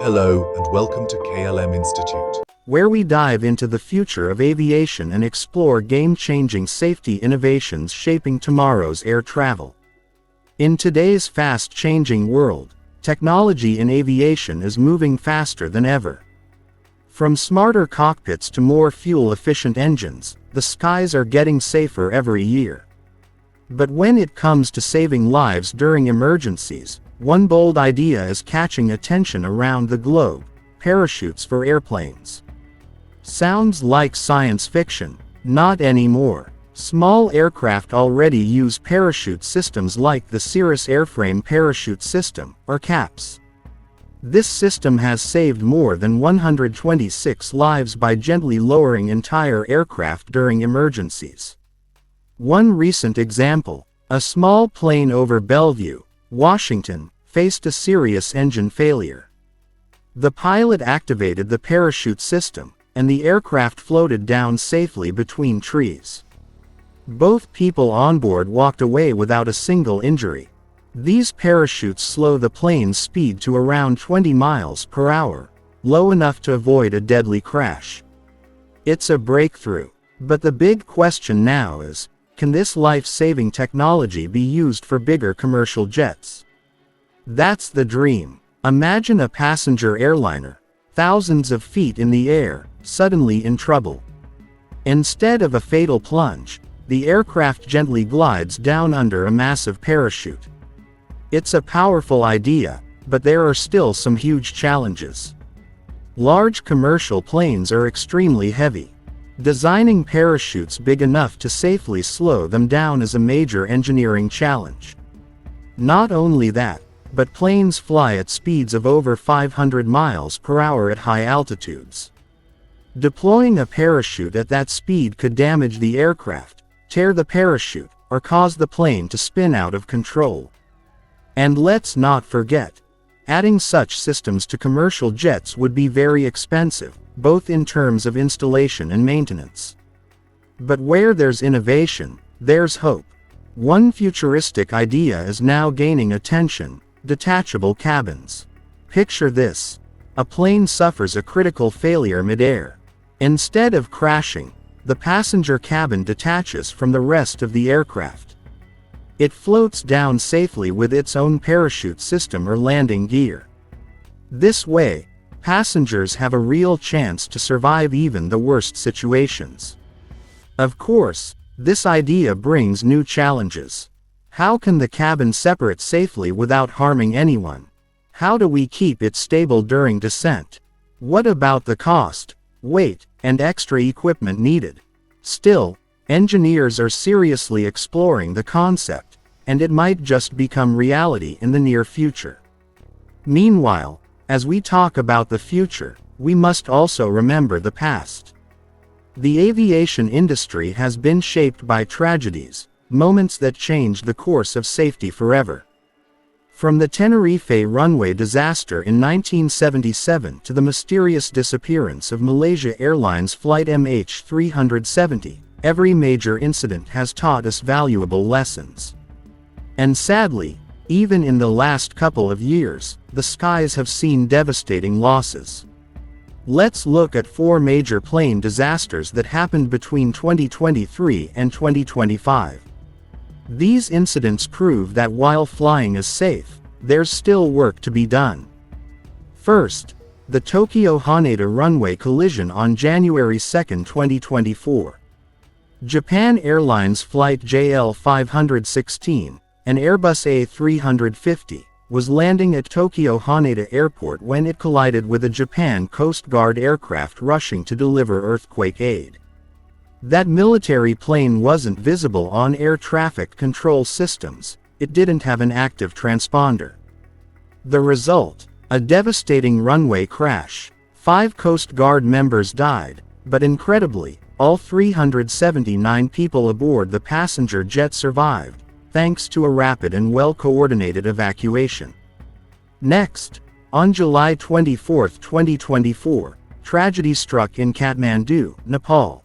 Hello and welcome to KLM Institute, where we dive into the future of aviation and explore game-changing safety innovations shaping tomorrow's air travel. In today's fast-changing world, technology in aviation is moving faster than ever. From smarter cockpits to more fuel-efficient engines, the skies are getting safer every year. But when it comes to saving lives during emergencies, one bold idea is catching attention around the globe: parachutes for airplanes. Sounds like science fiction? Not anymore. Small aircraft already use parachute systems like the Cirrus Airframe Parachute System, or CAPS. This system has saved more than 126 lives by gently lowering entire aircraft during emergencies. One recent example: a small plane over Bellevue, Washington, faced a serious engine failure. The pilot activated the parachute system, and the aircraft floated down safely between trees. Both people on board walked away without a single injury. These parachutes slow the plane's speed to around 20 miles per hour, low enough to avoid a deadly crash. It's a breakthrough. But the big question now is, can this life-saving technology be used for bigger commercial jets? That's the dream. Imagine a passenger airliner, thousands of feet in the air, suddenly in trouble. Instead of a fatal plunge, the aircraft gently glides down under a massive parachute. It's a powerful idea, but there are still some huge challenges. Large commercial planes are extremely heavy. Designing parachutes big enough to safely slow them down is a major engineering challenge. Not only that, but planes fly at speeds of over 500 miles per hour at high altitudes. Deploying a parachute at that speed could damage the aircraft, tear the parachute, or cause the plane to spin out of control. And let's not forget, adding such systems to commercial jets would be very expensive, both in terms of installation and maintenance. But where there's innovation, there's hope. One futuristic idea is now gaining attention: detachable cabins. Picture this. A plane suffers a critical failure mid-air. Instead of crashing, the passenger cabin detaches from the rest of the aircraft. It floats down safely with its own parachute system or landing gear. This way, passengers have a real chance to survive even the worst situations. Of course, this idea brings new challenges. How can the cabin separate safely without harming anyone? How do we keep it stable during descent? What about the cost, weight, and extra equipment needed? Still, engineers are seriously exploring the concept, and it might just become reality in the near future. Meanwhile, as we talk about the future, we must also remember the past. The aviation industry has been shaped by tragedies, moments that changed the course of safety forever. From the Tenerife runway disaster in 1977 to the mysterious disappearance of Malaysia Airlines flight MH370, every major incident has taught us valuable lessons. And sadly, even in the last couple of years, the skies have seen devastating losses. Let's look at 4 major plane disasters that happened between 2023 and 2025. These incidents prove that while flying is safe, there's still work to be done. First, the Tokyo-Haneda runway collision on January 2, 2024. Japan Airlines flight JL516, an Airbus A350, was landing at Tokyo Haneda Airport when it collided with a Japan Coast Guard aircraft rushing to deliver earthquake aid. That military plane wasn't visible on air traffic control systems. It didn't have an active transponder. The result: a devastating runway crash. 5 Coast Guard members died, but incredibly, all 379 people aboard the passenger jet survived, thanks to a rapid and well-coordinated evacuation. Next, on July 24, 2024, tragedy struck in Kathmandu, Nepal.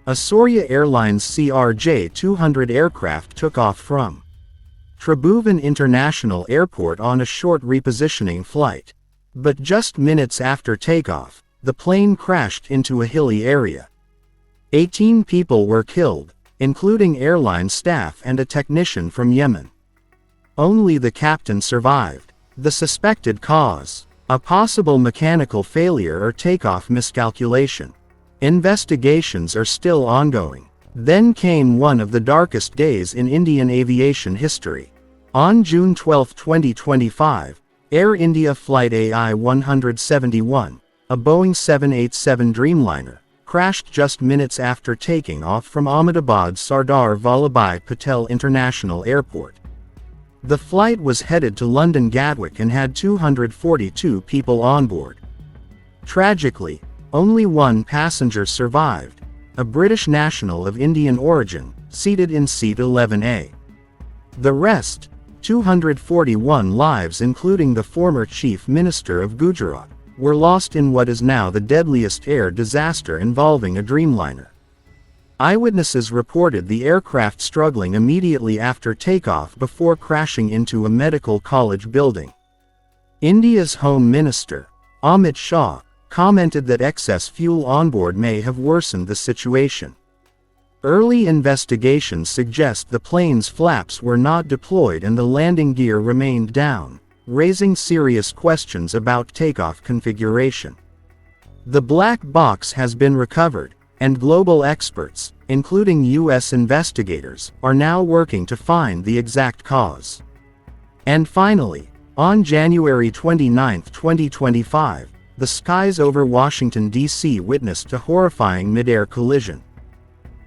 A Surya Airlines CRJ-200 aircraft took off from Tribhuvan International Airport on a short repositioning flight. But just minutes after takeoff, the plane crashed into a hilly area. 18 people were killed, including airline staff and a technician from Yemen. Only the captain survived. The suspected cause: a possible mechanical failure or takeoff miscalculation. Investigations are still ongoing. Then came one of the darkest days in Indian aviation history. On June 12, 2025, Air India Flight AI-171, a Boeing 787 Dreamliner, crashed just minutes after taking off from Ahmedabad Sardar Vallabhbhai Patel International Airport. The flight was headed to London Gatwick and had 242 people on board. Tragically, only one passenger survived, a British national of Indian origin, seated in seat 11A. The rest, 241 lives including the former Chief Minister of Gujarat, were lost in what is now the deadliest air disaster involving a Dreamliner. Eyewitnesses reported the aircraft struggling immediately after takeoff before crashing into a medical college building. India's Home Minister, Amit Shah, commented that excess fuel on board may have worsened the situation. Early investigations suggest the plane's flaps were not deployed and the landing gear remained down, raising serious questions about takeoff configuration. The black box has been recovered, and global experts, including U.S. investigators, are now working to find the exact cause. And finally, on January 29, 2025, the skies over Washington, D.C. witnessed a horrifying mid-air collision.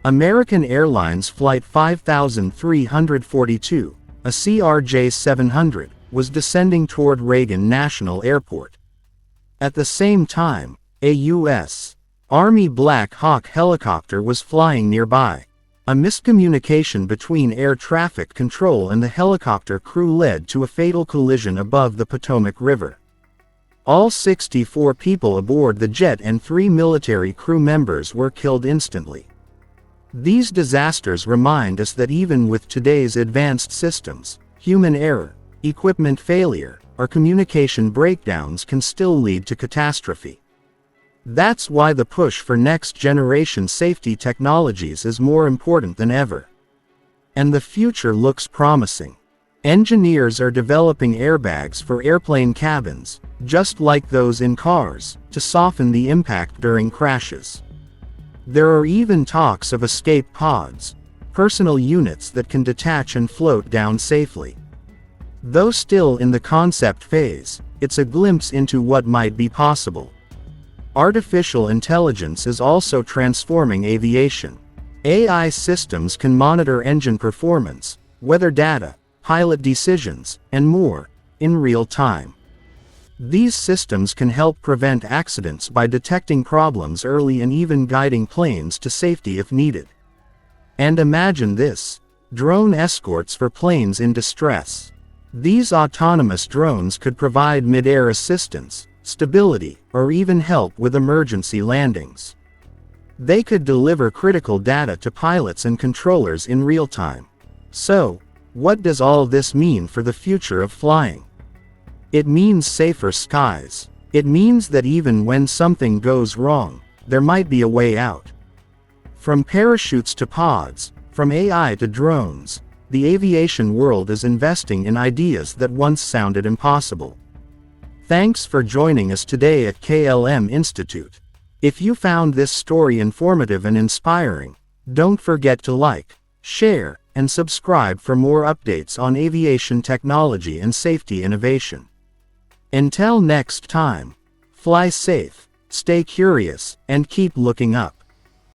American Airlines Flight 5342, a CRJ-700, was descending toward Reagan National Airport. At the same time, a U.S. Army Black Hawk helicopter was flying nearby. A miscommunication between air traffic control and the helicopter crew led to a fatal collision above the Potomac River. All 64 people aboard the jet and 3 military crew members were killed instantly. These disasters remind us that even with today's advanced systems, human error, equipment failure, or communication breakdowns can still lead to catastrophe. That's why the push for next-generation safety technologies is more important than ever. And the future looks promising. Engineers are developing airbags for airplane cabins, just like those in cars, to soften the impact during crashes. There are even talks of escape pods, personal units that can detach and float down safely. Though still in the concept phase, it's a glimpse into what might be possible. Artificial intelligence is also transforming aviation. AI systems can monitor engine performance, weather data, pilot decisions, and more, in real time. These systems can help prevent accidents by detecting problems early and even guiding planes to safety if needed. And imagine this: drone escorts for planes in distress. These autonomous drones could provide mid-air assistance, stability, or even help with emergency landings. They could deliver critical data to pilots and controllers in real time. So, what does all this mean for the future of flying? It means safer skies. It means that even when something goes wrong, there might be a way out. From parachutes to pods, from AI to drones, the aviation world is investing in ideas that once sounded impossible. Thanks for joining us today at KLM Institute. If you found this story informative and inspiring, don't forget to like, share, and subscribe for more updates on aviation technology and safety innovation. Until next time, fly safe, stay curious, and keep looking up.